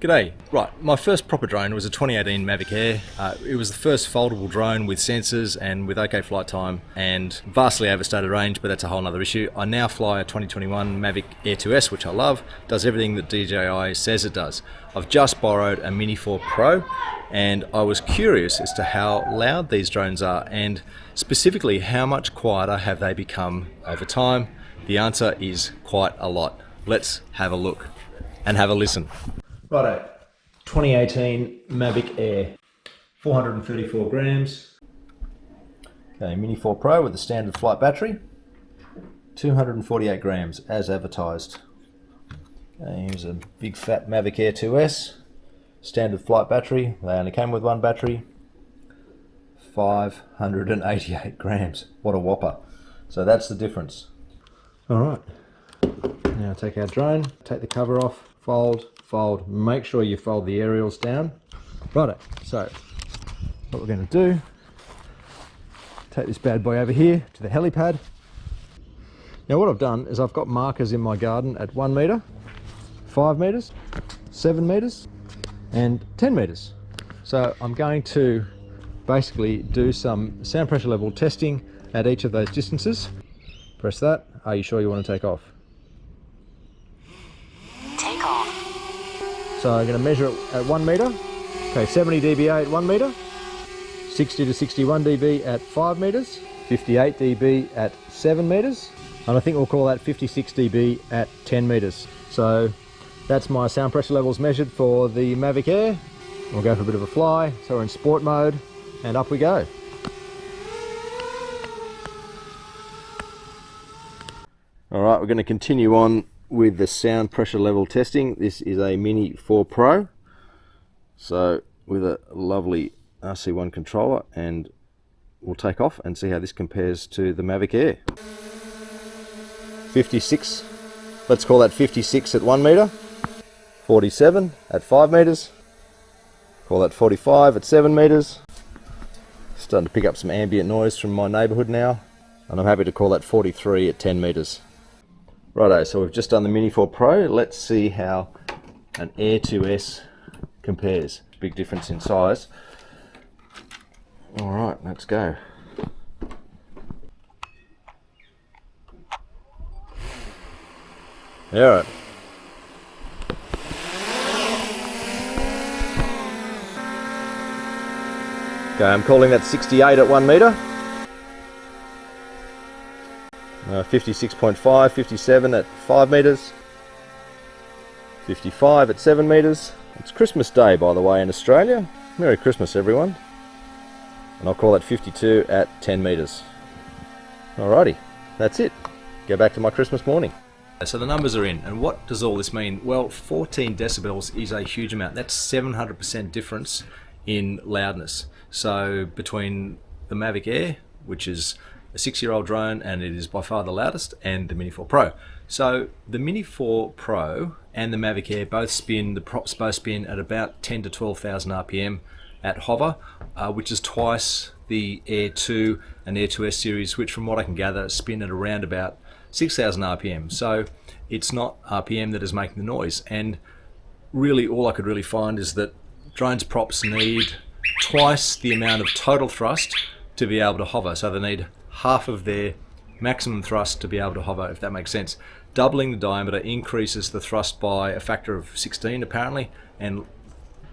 G'day. Right, my first proper drone was a 2018 Mavic Air. It was the first foldable drone with sensors and with OK flight time and vastly overstated range, but that's a whole nother issue. I now fly a 2021 Mavic Air 2S, which I love. Does everything that DJI says it does. I've just borrowed a Mini 4 Pro and I was curious as to how loud these drones are and specifically how much quieter have they become over time. The answer is quite a lot. Let's have a look and have a listen. Righto, 2018 Mavic Air, 434 grams. Okay, Mini 4 Pro with the standard flight battery, 248 grams as advertised. Okay, here's a big fat Mavic Air 2S, standard flight battery. They only came with one battery, 588 grams. What a whopper. So that's the difference. All right, now take our drone, take the cover off, fold, make sure you fold the aerials down. Righto, so what we're going to do, take this bad boy over here to the helipad. Now what I've done is I've got markers in my garden at 1 metre, 5 metres, 7 metres and 10 metres. So I'm going to basically do some sound pressure level testing at each of those distances. Press that. Are you sure you want to take off? So I'm going to measure it at 1 metre. Okay, 70 dBA at 1 metre, 60 to 61 dB at 5 metres, 58 dB at 7 metres, and I think we'll call that 56 dB at 10 metres. So that's my sound pressure levels measured for the Mavic Air. We'll go for a bit of a fly, so we're in sport mode, and up we go. Alright, we're going to continue on with the sound pressure level testing. This is a Mini 4 Pro, so with a lovely RC1 controller, and we'll take off and see how this compares to the Mavic Air. 56, let's call that 56 at 1 metre, 47 at 5 metres, call that 45 at 7 metres. Starting to pick up some ambient noise from my neighbourhood now, and I'm happy to call that 43 at 10 metres. Righto, so we've just done the Mini 4 Pro. Let's see how an Air 2S compares. Big difference in size. All right, let's go. All right. Okay, I'm calling that 68 at 1 metre. 56.5, 57 at 5 metres, 55 at 7 metres. It's Christmas Day, by the way, in Australia. Merry Christmas, everyone. And I'll call that 52 at 10 metres. Alrighty, that's it. Go back to my Christmas morning. So the numbers are in, and what does all this mean? Well, 14 decibels is a huge amount. That's 700% difference in loudness. So between the Mavic Air, which is a 6-year-old drone, and it is by far the loudest, and the Mini 4 Pro. So the Mini 4 Pro and the Mavic Air both spin, the props both spin at about 10 to 12,000 RPM at hover, which is twice the Air 2 and Air 2S series, which from what I can gather spin at around about 6,000 RPM. So it's not RPM that is making the noise. And really all I could really find is that drones props need twice the amount of total thrust to be able to hover. So they need half of their maximum thrust to be able to hover, if that makes sense. Doubling the diameter increases the thrust by a factor of 16 apparently, and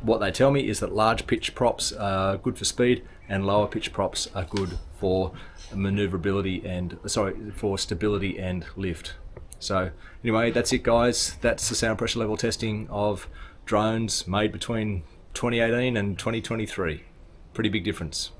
what they tell me is that large pitch props are good for speed and lower pitch props are good for maneuverability and for stability and lift. So anyway, that's it guys. That's the sound pressure level testing of drones made between 2018 and 2023. Pretty big difference.